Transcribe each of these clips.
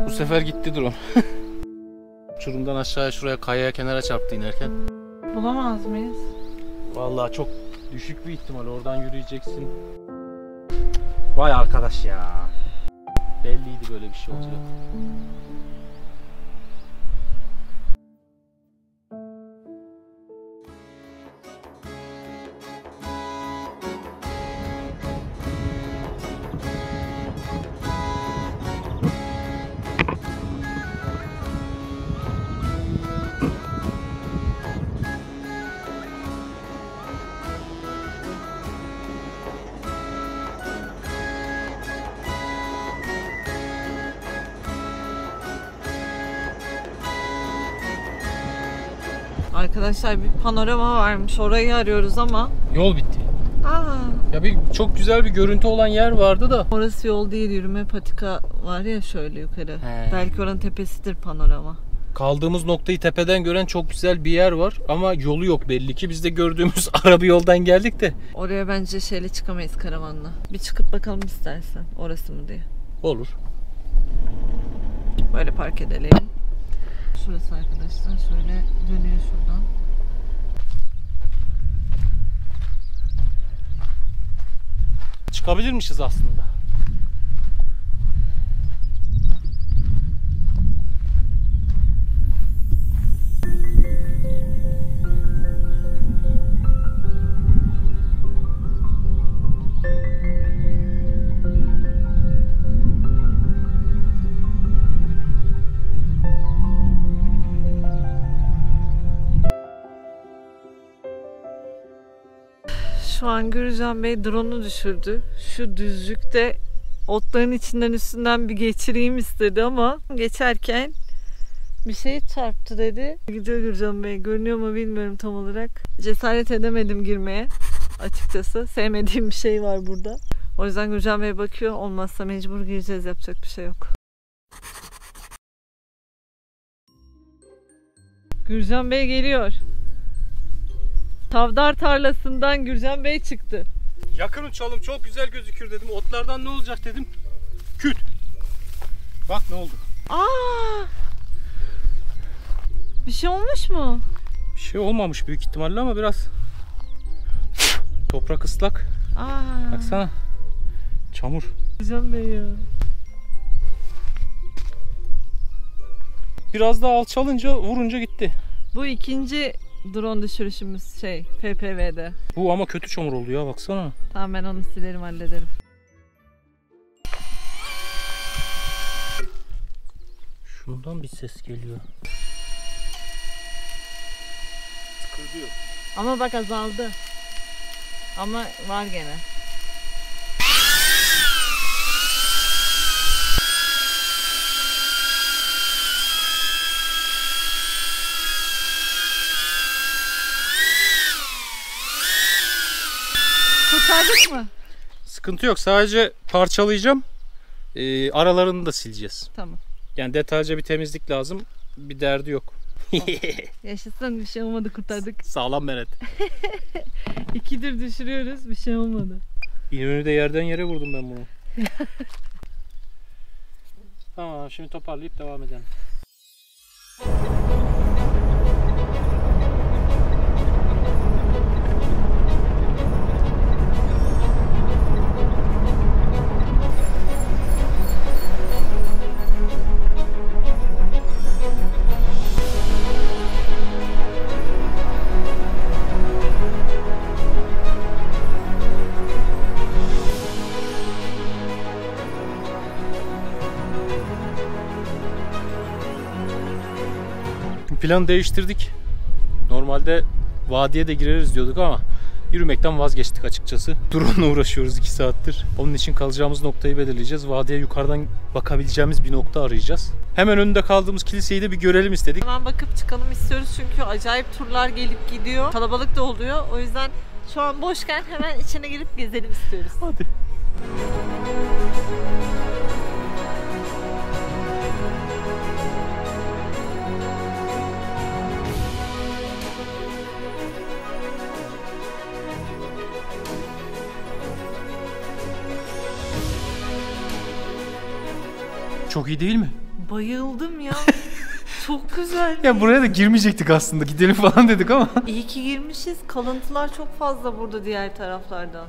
Bu sefer gitti drone. Uçurumdan aşağıya şuraya kayaya kenara çarptı inerken. Bulamaz mıyız? Vallahi çok düşük bir ihtimal, oradan yürüyeceksin. Vay arkadaş ya. Belliydi böyle bir şey olacak. Arkadaşlar bir panorama varmış. Orayı arıyoruz ama. Yol bitti. Aa. Ya bir çok güzel bir görüntü olan yer vardı da. Orası yol değil, yürüme patika var ya şöyle yukarı. He. Belki oranın tepesidir panorama. Kaldığımız noktayı tepeden gören çok güzel bir yer var ama yolu yok belli ki. Biz de gördüğümüz araba yoldan geldik de. Oraya bence şeyle çıkamayız, karavanla. Bir çıkıp bakalım istersen orası mı diye. Olur. Böyle park edelim. Şurası arkadaşlar, şöyle dönüyor şuradan. Çıkabilirmişiz aslında. Şu an Gürcan Bey drone'u düşürdü. Şu düzlükte otların üstünden bir geçireyim istedi ama geçerken bir şey çarptı dedi. Gidiyor Gürcan Bey. Görünüyor mu bilmiyorum tam olarak. Cesaret edemedim girmeye açıkçası. Sevmediğim bir şey var burada. O yüzden Gürcan Bey bakıyor. Olmazsa mecbur gireceğiz. Yapacak bir şey yok. Gürcan Bey geliyor. Tavdar tarlasından Gürcan Bey çıktı. Yakın uçalım, çok güzel gözükür dedim. Otlardan ne olacak dedim. Küt. Bak ne oldu. Aa! Bir şey olmuş mu? Bir şey olmamış büyük ihtimalle ama biraz toprak ıslak. Aa! Baksana. Çamur. Gürcan Bey ya. Biraz daha alçalınca vurunca gitti. Bu ikinci drone düşürüşümüz FPV'de. Bu ama kötü çamur oldu ya, baksana. Tamam, ben onu silerim, hallederim. Şundan bir ses geliyor. Tıkırdıyor. Ama bak azaldı. Ama var gene. Kurtardık mı? Sıkıntı yok, sadece parçalayacağım. Aralarını da sileceğiz. Tamam. Yani detaylıca bir temizlik lazım. Bir derdi yok. Yaşasın, bir şey olmadı, kurtardık. Sağlam Meret. İkidir düşürüyoruz, bir şey olmadı. İnönü'de yerden yere vurdum ben bunu. Tamam, şimdi toparlayıp devam edelim. Planı değiştirdik. Normalde vadiye de gireriz diyorduk ama yürümekten vazgeçtik açıkçası. Drone'la uğraşıyoruz 2 saattir. Onun için kalacağımız noktayı belirleyeceğiz. Vadiye yukarıdan bakabileceğimiz bir nokta arayacağız. Hemen önünde kaldığımız kiliseyi de bir görelim istedik. Hemen bakıp çıkalım istiyoruz çünkü acayip turlar gelip gidiyor. Kalabalık da oluyor. O yüzden şu an boşken hemen içine girip gezelim istiyoruz. Hadi. Çok iyi değil mi? Bayıldım ya. Çok güzel. Ya buraya da girmeyecektik aslında. Gidelim falan dedik ama. İyi ki girmişiz. Kalıntılar çok fazla burada diğer taraflardan.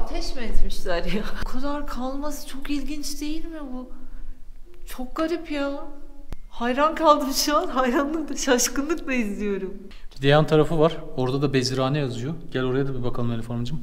Ateş mi etmişler ya? Bu kadar kalması çok ilginç değil mi bu? Çok garip ya. Hayran kaldım şu an. Hayranlıkla, şaşkınlıkla izliyorum. Bir de yan tarafı var. Orada da Bezirhane yazıyor. Gel oraya da bir bakalım Elif Hanımcığım.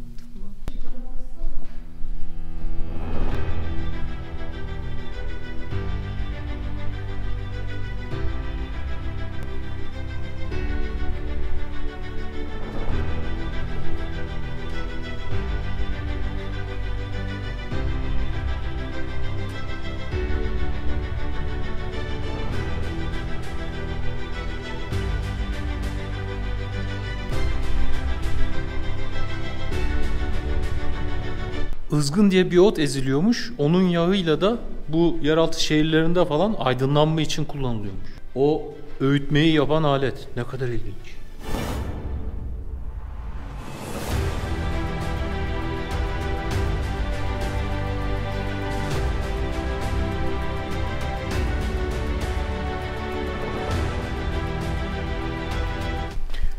Izgın diye bir ot eziliyormuş. Onun yağıyla da bu yeraltı şehirlerinde falan aydınlanma için kullanılıyormuş. O öğütmeyi yapan alet. Ne kadar ilginç.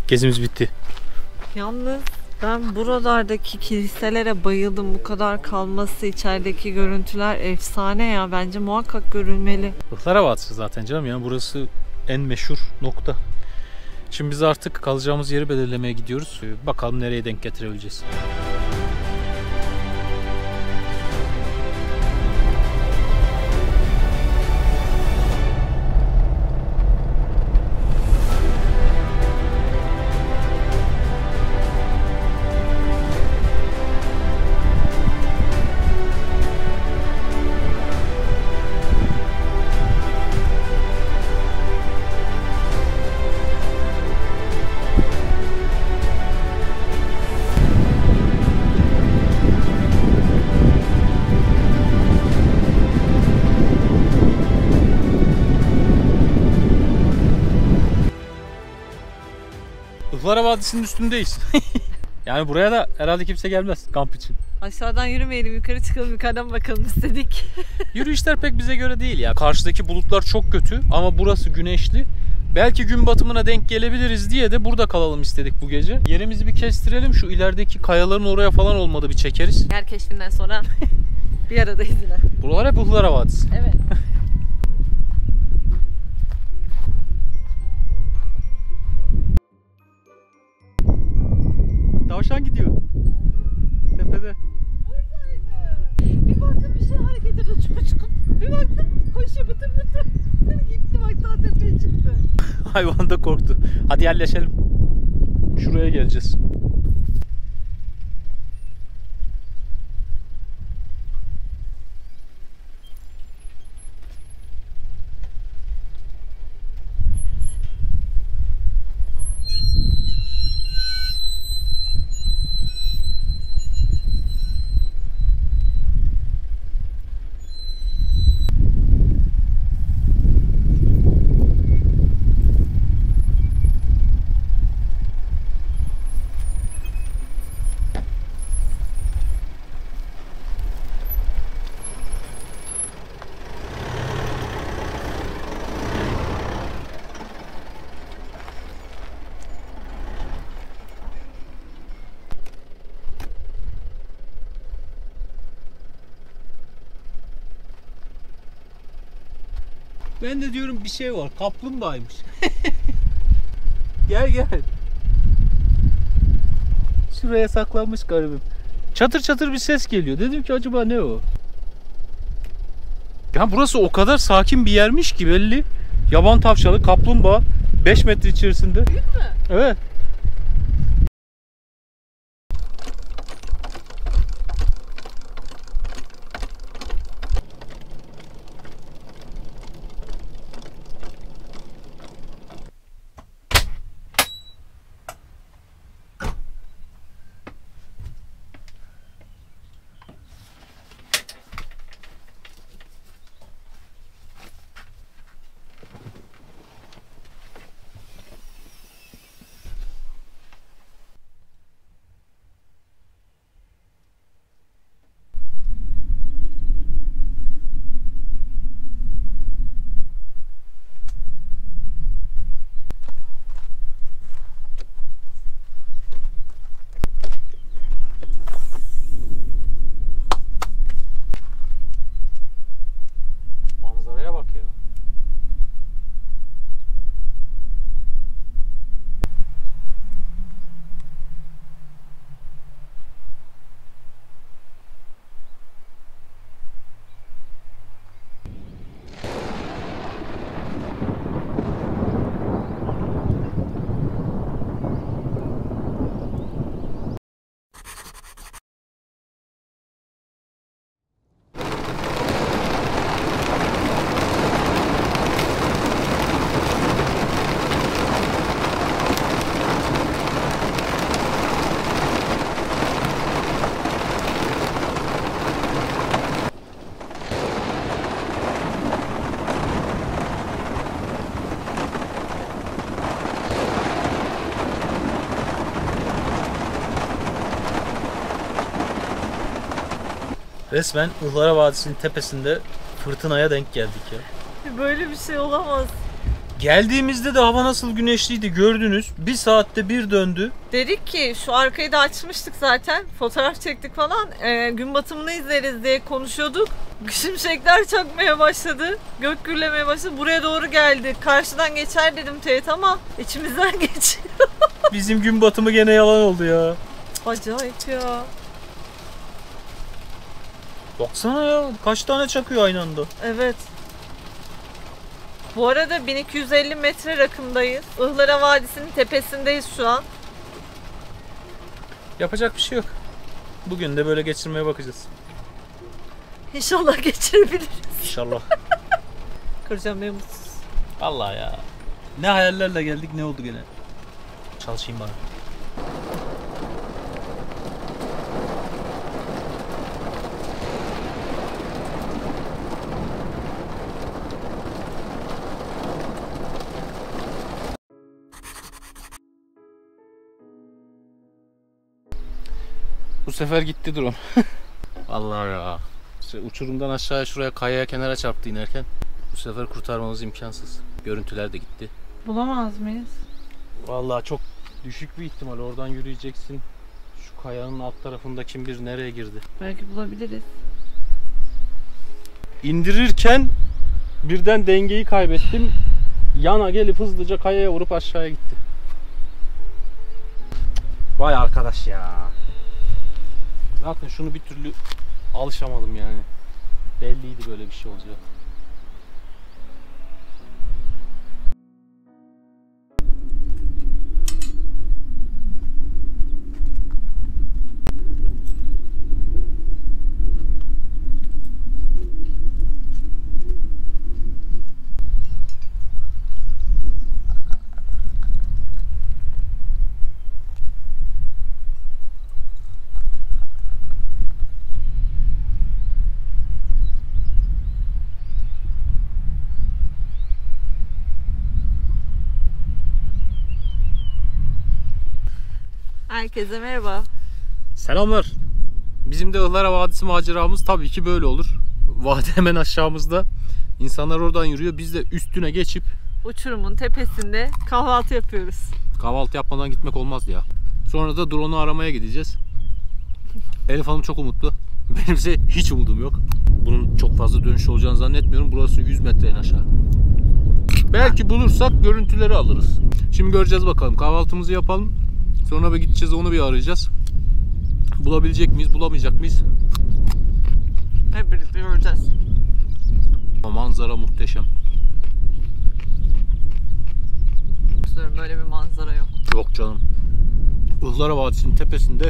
Gezimiz bitti. Yalnız ben buralardaki kiliselere bayıldım. Bu kadar kalması, içerideki görüntüler efsane ya. Bence muhakkak görülmeli. Ihlara Vadisi zaten canım ya. Burası en meşhur nokta. Şimdi biz artık kalacağımız yeri belirlemeye gidiyoruz. Bakalım nereye denk getirebileceğiz. Ihlara Vadisi'nin üstündeyiz. Yani buraya da herhalde kimse gelmez kamp için. Aşağıdan yürümeyelim, yukarı çıkalım, yukarıdan bakalım istedik. Yürüyüşler pek bize göre değil ya. Karşıdaki bulutlar çok kötü ama burası güneşli. Belki gün batımına denk gelebiliriz diye de burada kalalım istedik bu gece. Yerimizi bir kestirelim. Şu ilerideki kayaların oraya falan olmadı bir çekeriz. Yer keşfinden sonra bir aradayız yine. Buralar hep Ihlara Vadisi. Evet. Tavşan gidiyor. Tepede. Bir baktım bir şey hareket ediyor çıkı. Bir baktım koşuyor bıtır. Gitti bak daha tepeye çıktı. Hayvan da korktu. Hadi yerleşelim. Şuraya geleceğiz. Ben de diyorum bir şey var. Kaplumbağaymış. Gel gel. Şuraya saklanmış garibim. Çatır çatır bir ses geliyor. Dedim ki acaba ne o? Ya burası o kadar sakin bir yermiş ki belli. Yaban tavşanı, kaplumbağa 5 metre içerisinde. Büyük mü? Evet. Manzaraya bak ya. Resmen Ihlara Vadisi'nin tepesinde fırtınaya denk geldik ya. Böyle bir şey olamaz. Geldiğimizde de hava nasıl güneşliydi gördünüz. Bir saatte bir döndü. Dedik ki şu arkayı da açmıştık zaten. Fotoğraf çektik falan. Gün batımını izleriz diye konuşuyorduk. Şimşekler çakmaya başladı. Gök gürlemeye başladı. Buraya doğru geldi. Karşıdan geçer dedim Teyit ama içimizden geçiyor. Bizim gün batımı gene yalan oldu ya. Acayip ya. Baksana ya kaç tane çakıyor aynı anda. Evet. Bu arada 1250 metre rakımdayız. Ihlara Vadisi'nin tepesindeyiz şu an. Yapacak bir şey yok. Bugün de böyle geçirmeye bakacağız. İnşallah geçirebiliriz. İnşallah. Kıracağım Bey mutsuz. Vallahi ya. Ne hayallerle geldik ne oldu gene. Çalışayım bana. Bu sefer gitti drone. Vallahi ya. İşte uçurumdan aşağıya şuraya kayaya kenara çarptı inerken. Bu sefer kurtarmamız imkansız. Görüntüler de gitti. Bulamaz mıyız? Vallahi çok düşük bir ihtimal. Oradan yürüyeceksin. Şu kayanın alt tarafında kim bilir nereye girdi. Belki bulabiliriz. İndirirken birden dengeyi kaybettim. Yana gelip hızlıca kayaya vurup aşağıya gitti. Vay arkadaş ya. Zaten şunu bir türlü alışamadım yani. Belliydi böyle bir şey olacak. Herkese merhaba. Selamlar. Bizim de Ihlara Vadisi maceramız tabii ki böyle olur. Vadi hemen aşağımızda. İnsanlar oradan yürüyor. Biz de üstüne geçip Uçurumun tepesinde kahvaltı yapıyoruz. kahvaltı yapmadan gitmek olmazdı ya. Sonra da drone'u aramaya gideceğiz. Elif Hanım çok umutlu. Benimse hiç umudum yok. Bunun çok fazla dönüş olacağını zannetmiyorum. Burası 100 metre en aşağı. Belki bulursak görüntüleri alırız. Şimdi göreceğiz bakalım. Kahvaltımızı yapalım. Sonra bir gideceğiz, onu bir arayacağız. Bulabilecek miyiz, bulamayacak mıyız? Hep birlikte göreceğiz. Manzara muhteşem. Böyle bir manzara yok. Yok canım. Ihlara Vadisi'nin tepesinde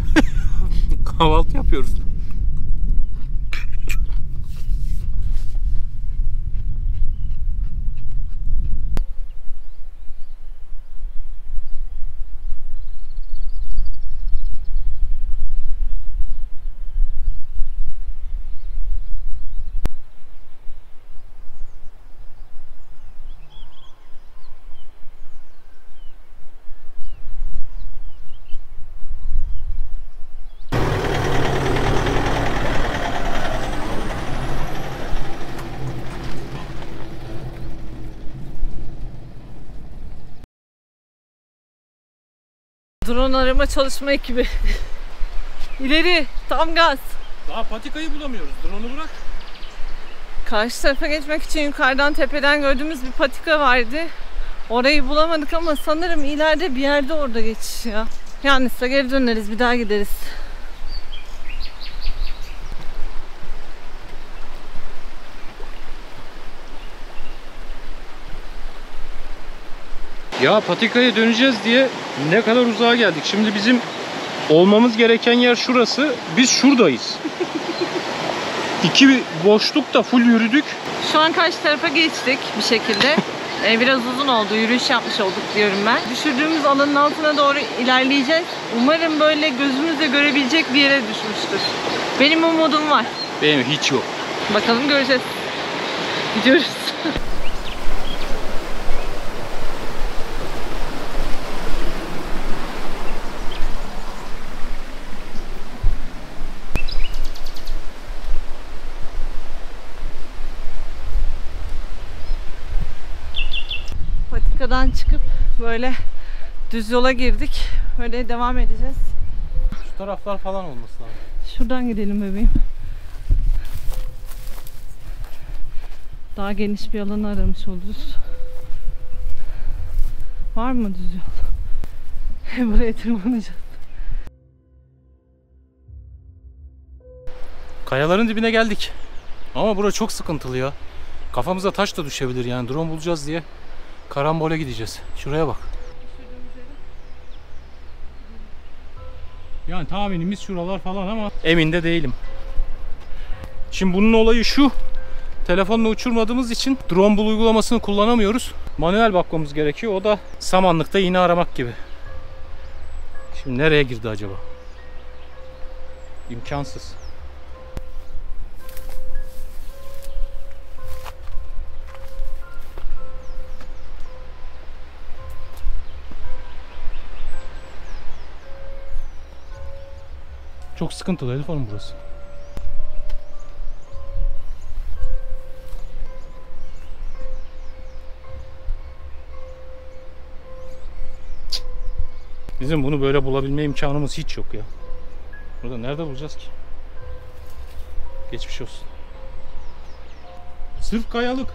kahvaltı yapıyoruz. Drone arama çalışma ekibi. İleri, tam gaz. Daha patikayı bulamıyoruz. Drone'u bırak. Karşı tarafa geçmek için yukarıdan tepeden gördüğümüz bir patika vardı. Orayı bulamadık ama sanırım ileride bir yerde orada geçiş ya. Yalnızsa geri döneriz, bir daha gideriz. Ya patikaya döneceğiz diye ne kadar uzağa geldik. Şimdi bizim olmamız gereken yer şurası. Biz şuradayız. İki boşlukta full yürüdük. Şu an karşı tarafa geçtik bir şekilde. Biraz uzun oldu, yürüyüş yapmış olduk diyorum ben. Düşürdüğümüz alanın altına doğru ilerleyeceğiz. Umarım böyle gözümüzle görebilecek bir yere düşmüştür. Benim umudum var. Benim hiç yok. Bakalım, göreceğiz. Gidiyoruz. Patikadan çıkıp böyle düz yola girdik. Böyle devam edeceğiz. Şu taraflar falan olması lazım. Şuradan gidelim bebeğim. Daha geniş bir alanı aramış oluruz. Var mı düz yol? Buraya tırmanacağız. Kayaların dibine geldik. Ama bura çok sıkıntılı ya. Kafamıza taş da düşebilir yani. Drone bulacağız diye karambole gideceğiz. Şuraya bak. Yani tahminimiz şuralar falan ama emin de değilim. Şimdi bunun olayı şu. Telefonla uçurmadığımız için drone bul uygulamasını kullanamıyoruz. Manuel bakmamız gerekiyor. O da samanlıkta iğne aramak gibi. Şimdi nereye girdi acaba? İmkansız. Çok sıkıntılı Elif Hanım burası. Bizim bunu böyle bulabilme imkanımız hiç yok ya. Burada nerede bulacağız ki? Geçmiş olsun. Sırf kayalık.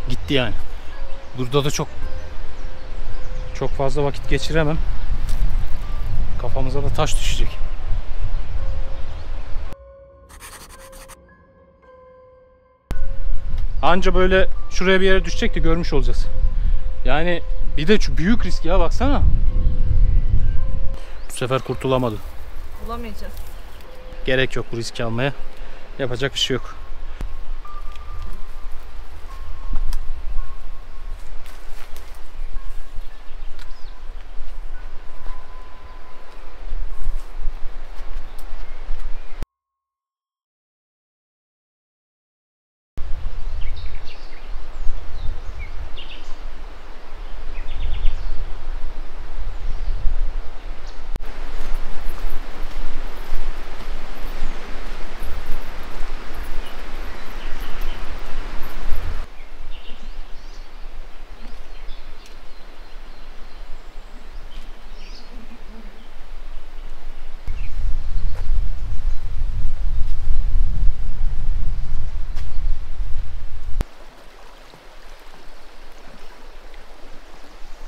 Gitti yani. Burada da çok fazla vakit geçiremem. Kafamıza da taş düşecek. Anca böyle şuraya bir yere düşecek de görmüş olacağız. Yani bir de şu büyük risk ya, baksana. Bu sefer kurtulamadı. Bulamayacağız. Gerek yok bu riski almaya. Yapacak bir şey yok.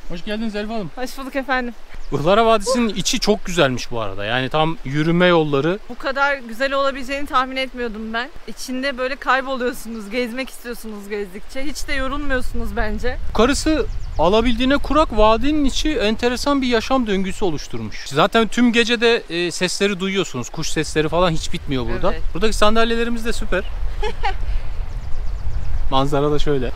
Hoş geldiniz Elif Hanım. Hoş bulduk efendim. Ihlara Vadisi'nin içi çok güzelmiş bu arada. Yani tam yürüme yolları. Bu kadar güzel olabileceğini tahmin etmiyordum ben. İçinde böyle kayboluyorsunuz, gezmek istiyorsunuz gezdikçe. Hiç de yorulmuyorsunuz bence. Yukarısı alabildiğine kurak, vadinin içi enteresan bir yaşam döngüsü oluşturmuş. Zaten tüm gece de sesleri duyuyorsunuz. Kuş sesleri falan hiç bitmiyor burada. Evet. Buradaki sandalyelerimiz de süper. Manzara da şöyle.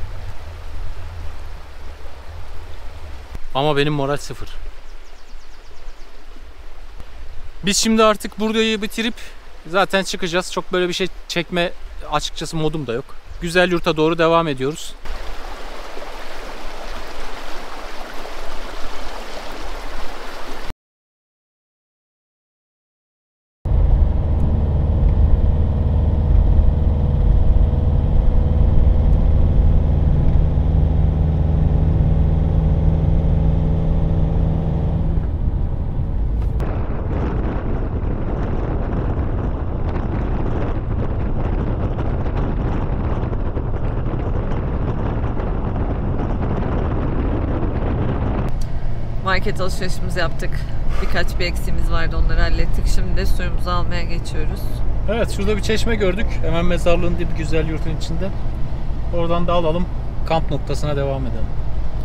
Ama benim moral sıfır. Biz şimdi artık burayı bitirip zaten çıkacağız. Çok böyle bir şey çekme açıkçası modum da yok. Güzel Yurt'a doğru devam ediyoruz. Market alışverişimizi yaptık. Birkaç bir eksiğimiz vardı, onları hallettik. Şimdi de suyumuzu almaya geçiyoruz. Evet, şurada bir çeşme gördük. Hemen mezarlığın dibi Güzel Yurt'un içinde. Oradan da alalım. Kamp noktasına devam edelim.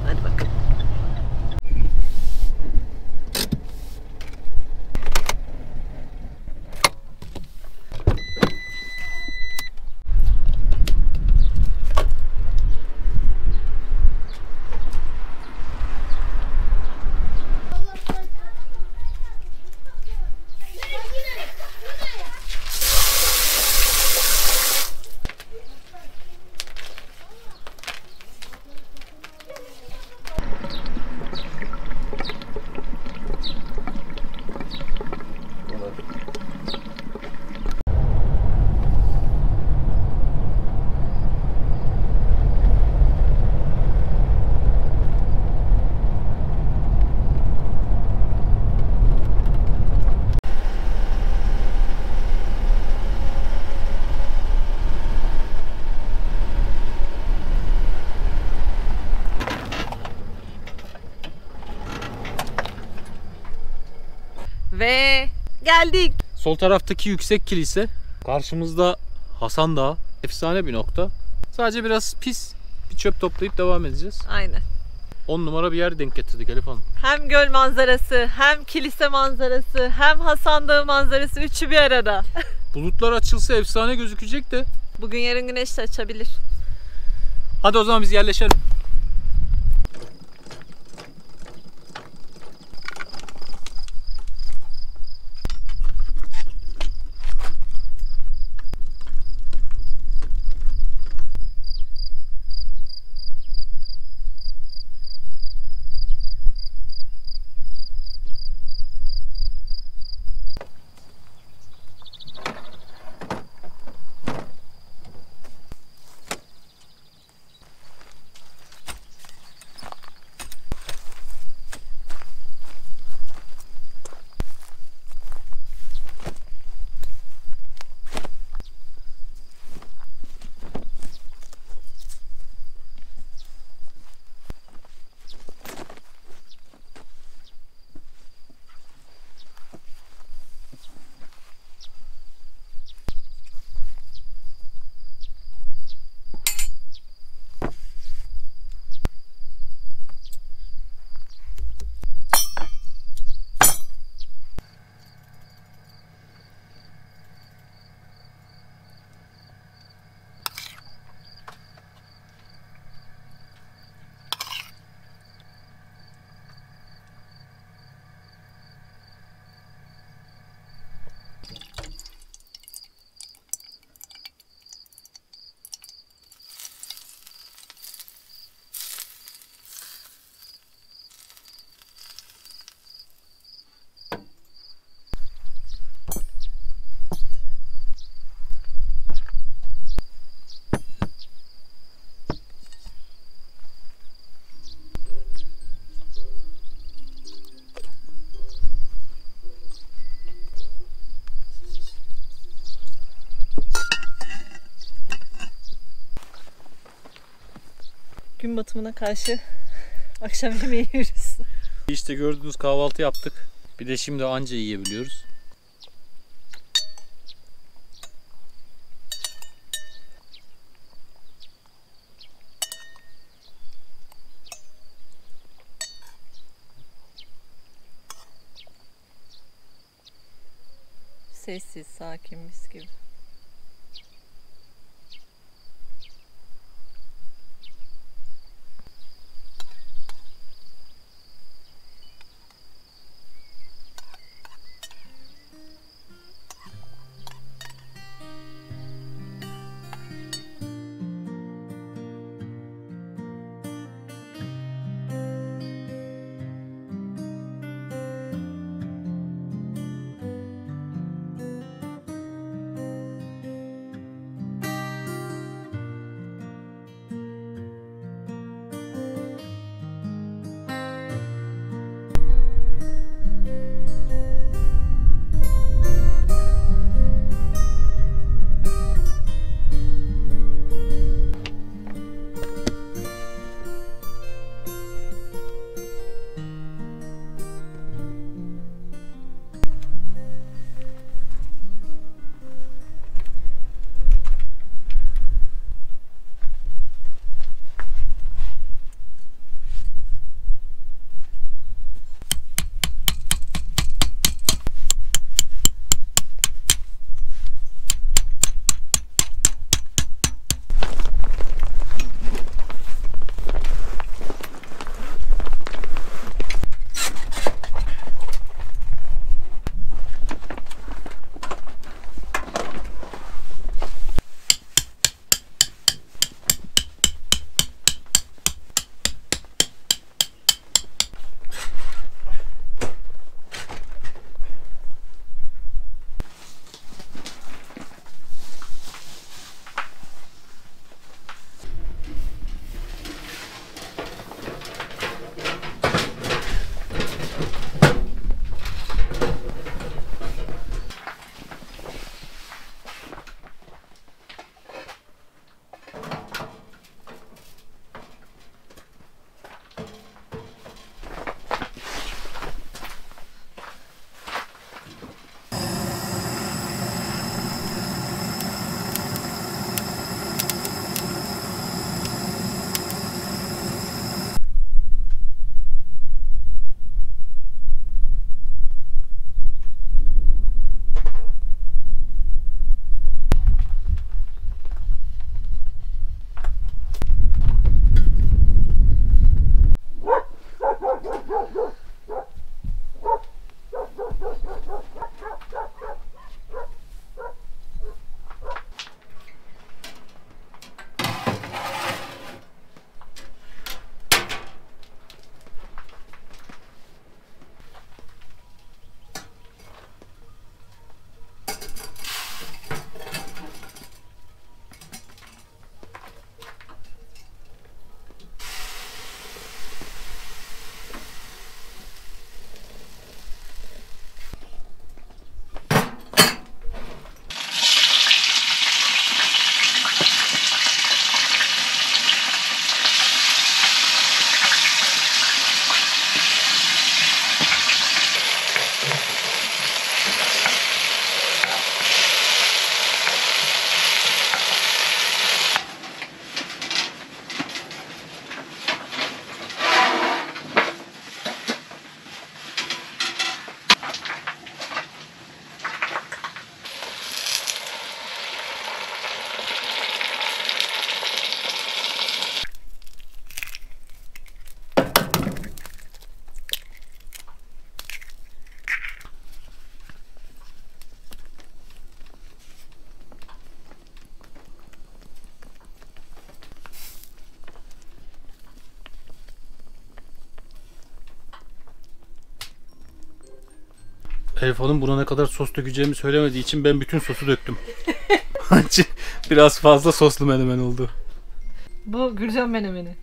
Hadi bakalım. Ve geldik. Sol taraftaki yüksek kilise. Karşımızda Hasan Dağı. Efsane bir nokta. Sadece biraz pis. Bir çöp toplayıp devam edeceğiz. Aynen. 10 numara bir yer denk getirdik Elif Hanım. Hem göl manzarası, hem kilise manzarası, hem Hasan Dağı manzarası, üçü bir arada. Bulutlar açılsa efsane gözükecek de. Bugün yarın güneş de açabilir. Hadi o zaman biz yerleşelim. Gün batımına karşı Akşam yemeği yiyoruz. İşte gördüğünüz kahvaltı yaptık. Bir de şimdi anca yiyebiliyoruz. Sessiz, sakin, mis gibi. Elif Hanım buna ne kadar sos dökeceğimi söylemediği için ben bütün sosu döktüm. Biraz fazla soslu menemen oldu. Bu Gürcan menemeni.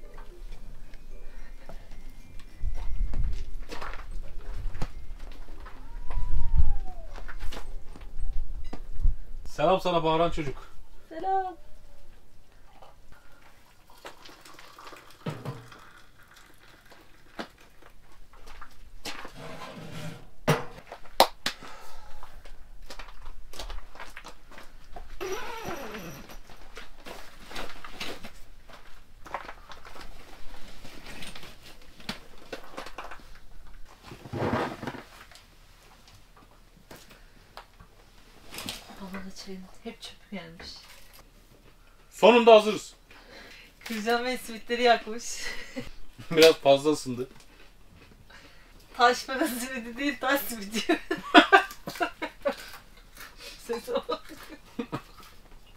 Selam sana bağıran çocuk. Selam. çayın hep çöp gelmiş. Sonunda hazırız. Kürcan Bey simitleri yakmış. Biraz fazla ısındı. Taş fırın simidi değil, taş simidi. Sesi o.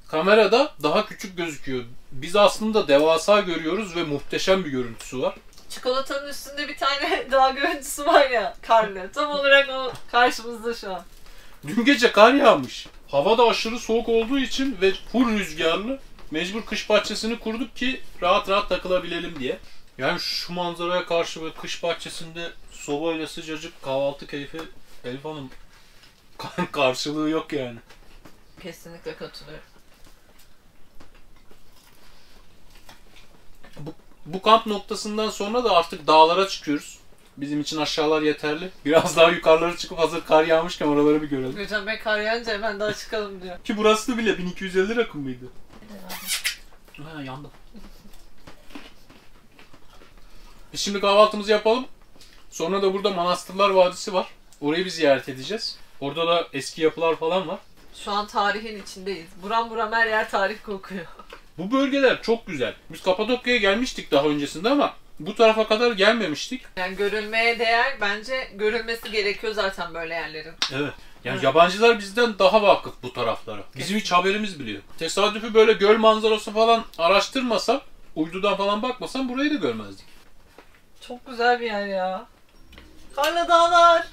Kamerada daha küçük gözüküyor. Biz aslında devasa görüyoruz ve muhteşem bir görüntüsü var. Çikolatanın üstünde bir tane dağ görüntüsü var ya, karlı. Tam olarak o karşımızda şu an. Dün gece kar yağmış. Hava da aşırı soğuk olduğu için ve full rüzgarlı. Mecbur kış bahçesini kurduk ki rahat rahat takılabilelim diye. Yani şu manzaraya karşı böyle kış bahçesinde sobayla sıcacık kahvaltı keyfi, Elif Hanım, karşılığı yok yani. Kesinlikle katılıyorum. Bu kamp noktasından sonra da artık dağlara çıkıyoruz. Bizim için aşağılar yeterli. Biraz daha yukarılara çıkıp hazır kar yağmışken oraları bir görelim. Kürcan Bey kar yağınca hemen daha çıkalım diyor. Ki burası bile 1250 rakım mıydı? Ha, yandım. Biz şimdi kahvaltımızı yapalım. Sonra da burada Manastırlar Vadisi var. Orayı bir ziyaret edeceğiz. Orada da eski yapılar falan var. Şu an tarihin içindeyiz. Buram buram her yer tarih kokuyor. Bu bölgeler çok güzel. Biz Kapadokya'ya gelmiştik daha öncesinde ama bu tarafa kadar gelmemiştik. Yani görülmeye değer, bence görülmesi gerekiyor zaten böyle yerlerin. Evet. Yani Evet. yabancılar bizden daha vakıf bu taraflara. Bizim hiç haberimiz bile yok. Tesadüfi böyle göl manzarası falan araştırmasam, uydudan falan bakmasam burayı da görmezdik. Çok güzel bir yer ya. Karlı dağlar.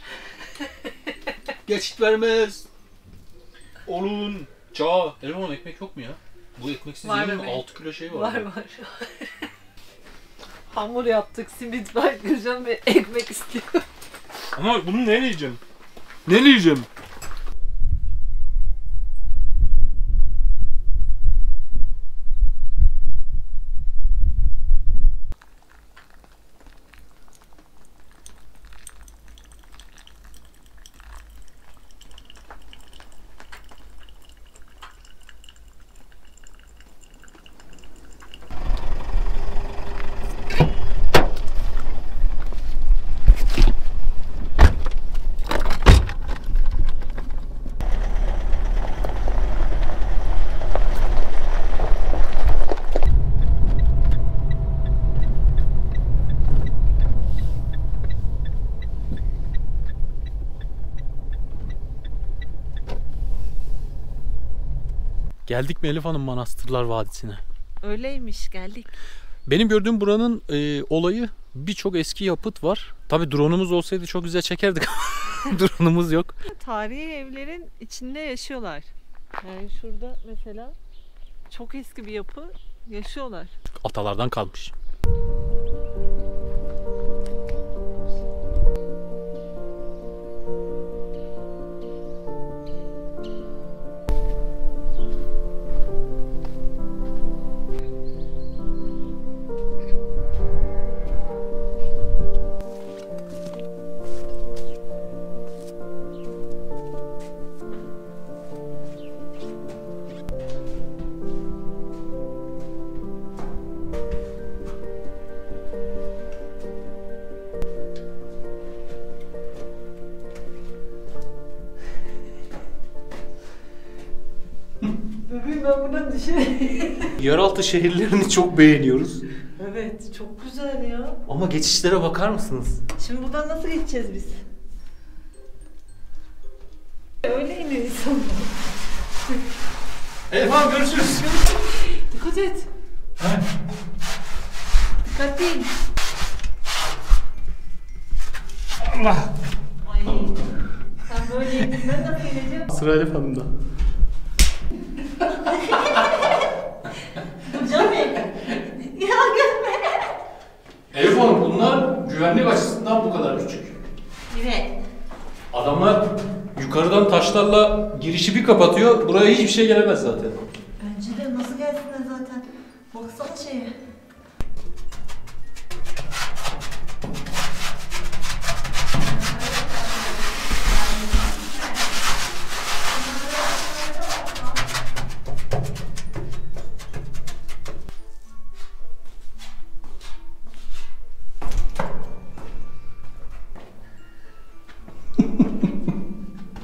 Geçit vermez. Olun. Çağ. Elvan ekmek yok mu ya? Bu ekmeksiz Var yenir mi? bebeğim. 6 kilo şey var. Var var. Hamur yaptık, simit var, Kürcan Bey ekmek istiyor. Ama bunu ne yiyeceğim? Ne yiyeceğim? Geldik mi Elif Hanım Manastırlar Vadisi'ne? Öyleymiş, geldik. Benim gördüğüm buranın olayı birçok eski yapıt var. Tabii drone'umuz olsaydı çok güzel çekerdik ama drone'umuz yok. Tarihi evlerin içinde yaşıyorlar. Yani şurada mesela çok eski bir yapı, yaşıyorlar. Atalardan kalmış. Bebeğim ben buradan düşeyim. Yeraltı şehirlerini çok beğeniyoruz. Evet, çok güzel ya. Ama geçişlere bakar mısınız? Şimdi buradan nasıl geçeceğiz biz? Öyle iniyor insanlar. Elif Hanım görüşürüz. Dikkat et. Dikkatli in. Allah. Ay. Sen böyle indin, ben nasıl ineceğim? Sıra Elif Hanım'da. Hocam Bey. Ya gülme. Elif Hanım bunlar güvenlik açısından bu kadar küçük. Evet. Adamlar yukarıdan taşlarla girişi bir kapatıyor. Buraya hiçbir şey gelemez zaten. Bence de nasıl gelsinler zaten. Baksana şeye.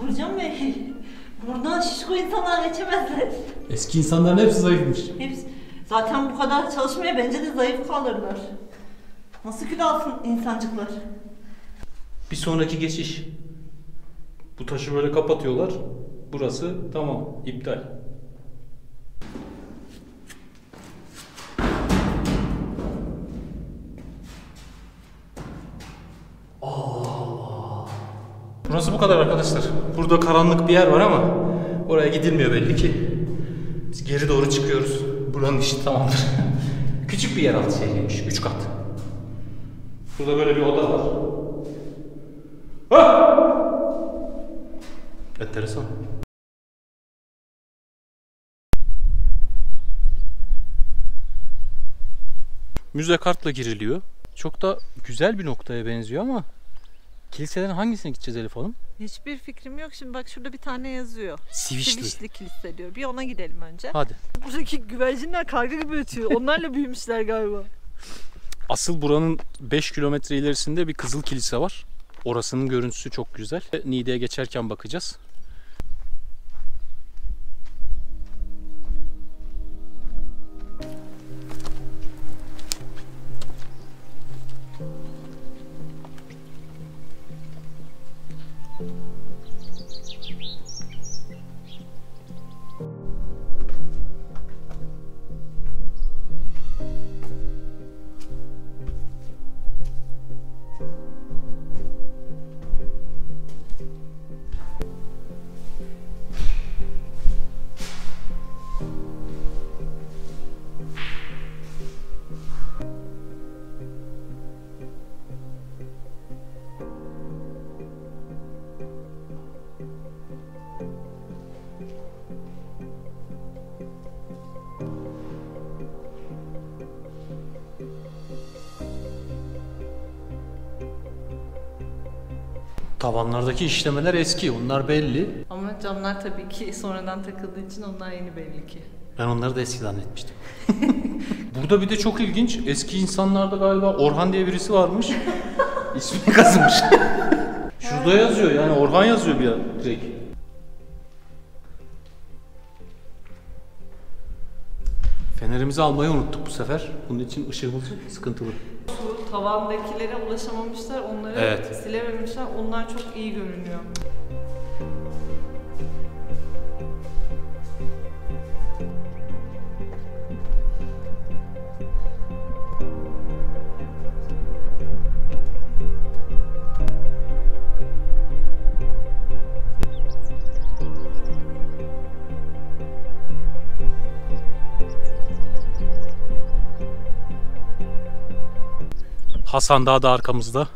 Hocam Bey, buradan şişko Artık o insanlar geçemezler. Eski insanların hepsi zayıfmış. Hepsi. Zaten bu kadar çalışmaya bence de zayıf kalırlar. Nasıl kilo alsın insancıklar? Bir sonraki geçiş. Bu taşı böyle kapatıyorlar. Burası tamam, iptal. Burası bu kadar arkadaşlar. Burada karanlık bir yer var ama oraya gidilmiyor belli ki. Biz geri doğru çıkıyoruz. Buranın işi tamamdır. Küçük bir yeraltı şehriymiş. 3 kat. Burada böyle bir oda var. Ha! Enteresan. Müze kartla giriliyor. Çok da güzel bir noktaya benziyor ama kiliselerin hangisine gideceğiz Elif Hanım? Hiçbir fikrim yok. Şimdi bak şurada bir tane yazıyor. Sivişli. Sivişli kilise diyor. Bir ona gidelim önce. Hadi. Buradaki güvercinler karga gibi ötüyor. Onlarla büyümüşler galiba. Asıl buranın 5 kilometre ilerisinde bir kızıl kilise var. Orasının görüntüsü çok güzel. Niğde'ye geçerken bakacağız. Tavanlardaki işlemeler eski, onlar belli. Ama camlar tabii ki sonradan takıldığı için onlar yeni belli ki. Ben onları da eski zannetmiştim. Burada bir de çok ilginç, eski insanlarda galiba Orhan diye birisi varmış. İsmini kazımış. Şurada yazıyor, yani Orhan yazıyor bir direkt. Fenerimizi almayı unuttuk bu sefer. Bunun için ışığımız sıkıntılı. Şu tavandakilere ulaşamamışlar, onları Evet. silememişler. Onlar çok iyi görünüyor. Hasan Dağı da arkamızda.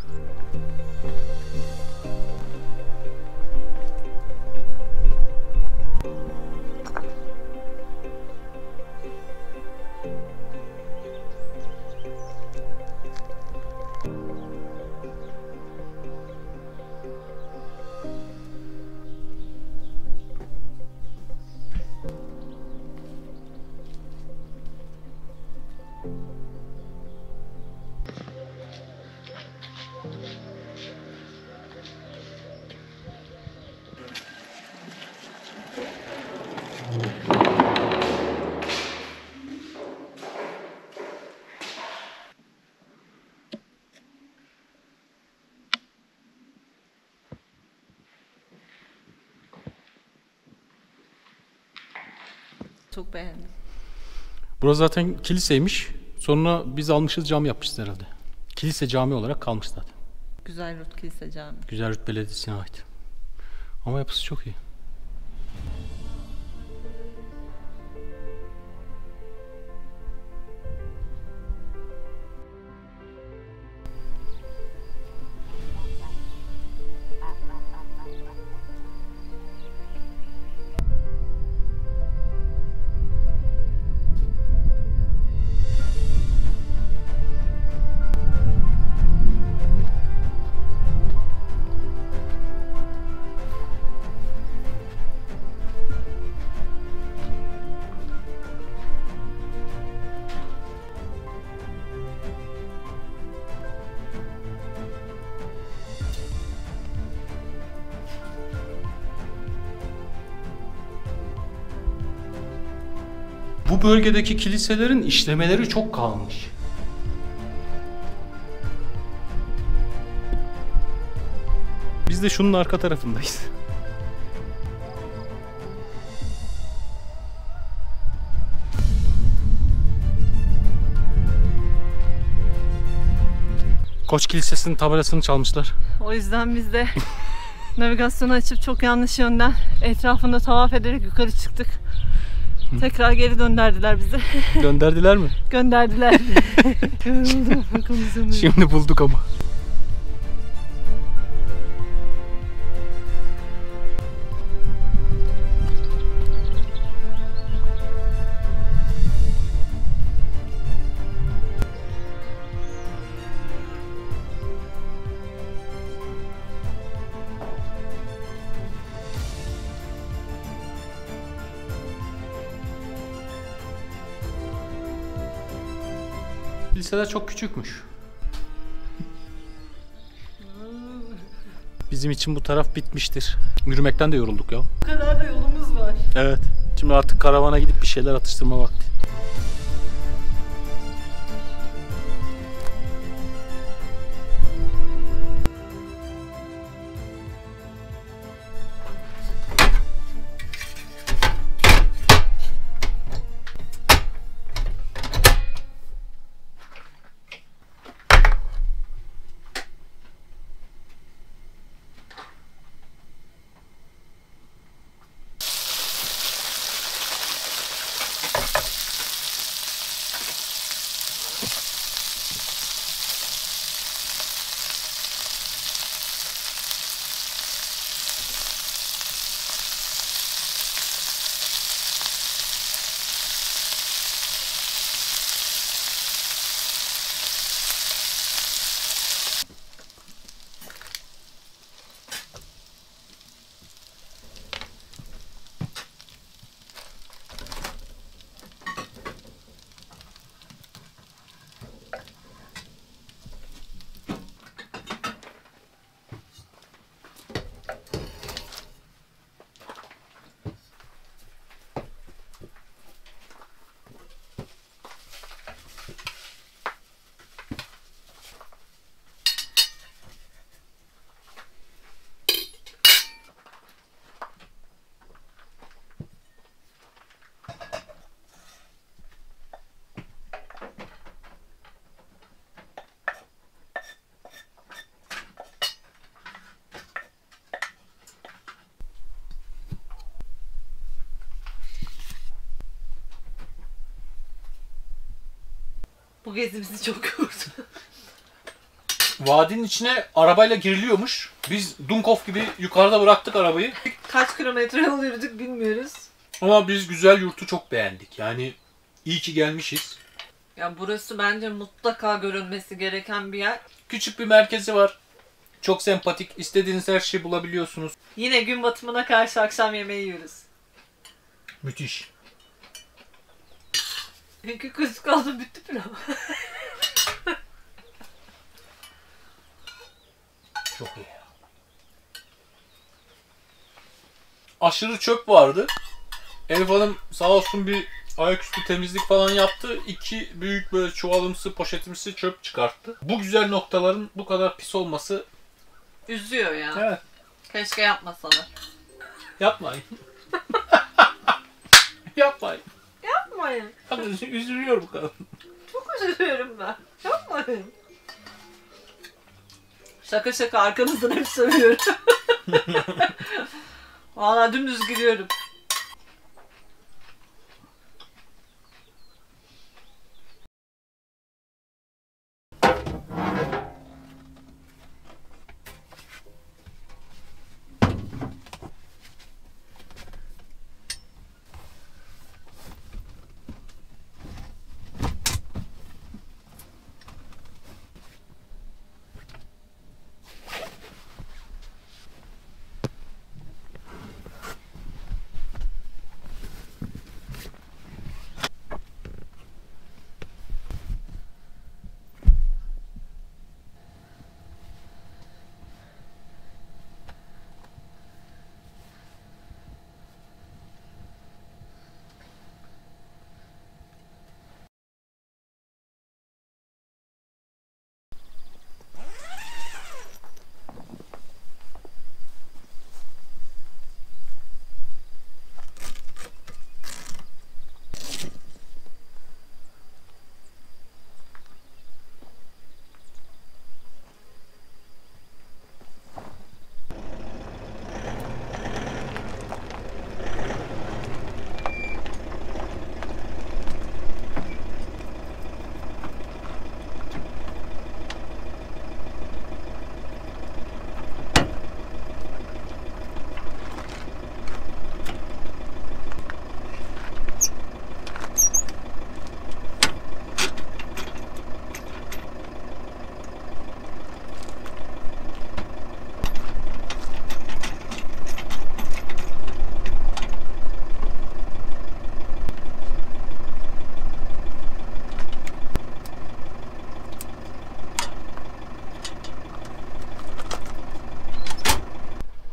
Çok beğendim. Burası zaten kiliseymiş. Sonra biz almışız, cami yapmışız herhalde. Kilise cami olarak kalmış zaten. Güzel kilise cami. Güzelrut Belediyesi'ne ait. Ama yapısı çok iyi. Bu bölgedeki kiliselerin işlemeleri çok kalmış. Biz de şunun arka tarafındayız. Koç Kilisesi'nin tabelasını çalmışlar. O yüzden biz de navigasyonu açıp çok yanlış yönden etrafında tavaf ederek yukarı çıktık. Tekrar geri döndürdüler bizi. Gönderdiler mi? Gönderdiler. Yoruldum. Şimdi bulduk ama. Liseler çok küçükmüş. Bizim için bu taraf bitmiştir. Yürümekten de yorulduk ya. Bu kadar da yolumuz var. Evet. Şimdi artık karavana gidip bir şeyler atıştırma vakti. Bu gezi bizi çok yordu. Vadinin içine arabayla giriliyormuş. Biz Dunkov gibi yukarıda bıraktık arabayı. Kaç kilometre yol yürüdük bilmiyoruz. Ama biz güzel yurtu çok beğendik. Yani iyi ki gelmişiz. Ya burası bence mutlaka görülmesi gereken bir yer. Küçük bir merkezi var. Çok sempatik. İstediğiniz her şeyi bulabiliyorsunuz. Yine gün batımına karşı akşam yemeği yiyoruz. Müthiş. Çünkü kız kaldı bitti pilav. Çok iyi. Aşırı çöp vardı. Elif Hanım sağ olsun bir ayaküstü temizlik falan yaptı. 2 büyük böyle çuvalımsı, poşetimsi çöp çıkarttı. Bu güzel noktaların bu kadar pis olması... Üzüyor ya. Evet. Keşke yapmasalar. Yapmayın. Yapmayın. Yapmayın. Üzülüyorum kadın. Çok üzülüyorum ben. Yapmayın. Şaka şaka arkanızdan hep söylüyorum. Vallahi dümdüz gidiyorum.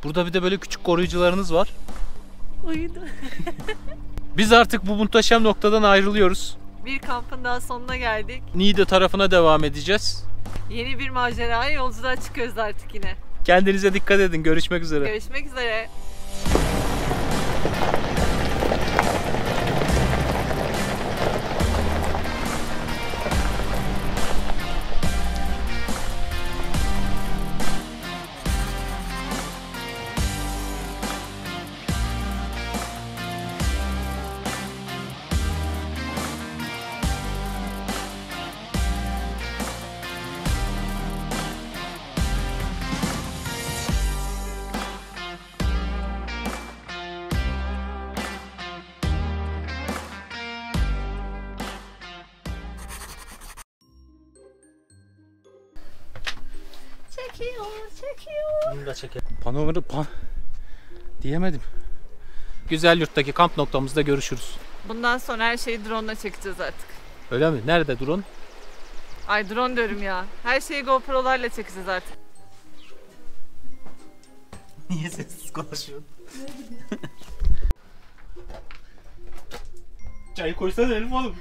Burada bir de böyle küçük koruyucularınız var. Uyudu. Biz artık bu muhteşem noktadan ayrılıyoruz. Bir kampın daha sonuna geldik. Niğde tarafına devam edeceğiz. Yeni bir maceraya yolculuğa çıkıyoruz artık yine. Kendinize dikkat edin. Görüşmek üzere. Görüşmek üzere. Çekiyor. Bunu da çekelim. Diyemedim. Güzel Yurt'taki kamp noktamızda görüşürüz. Bundan sonra her şeyi drone'la çekeceğiz artık. Öyle mi? Nerede drone? Ay drone diyorum ya. Her şeyi GoPro'larla çekeceğiz artık. Niye sessiz konuşuyorsun? Çayı koysana Elif Hanım.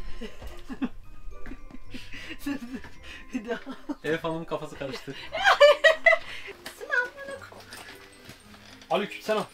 Elif Hanım'ın kafası karıştı. Aleykümselam.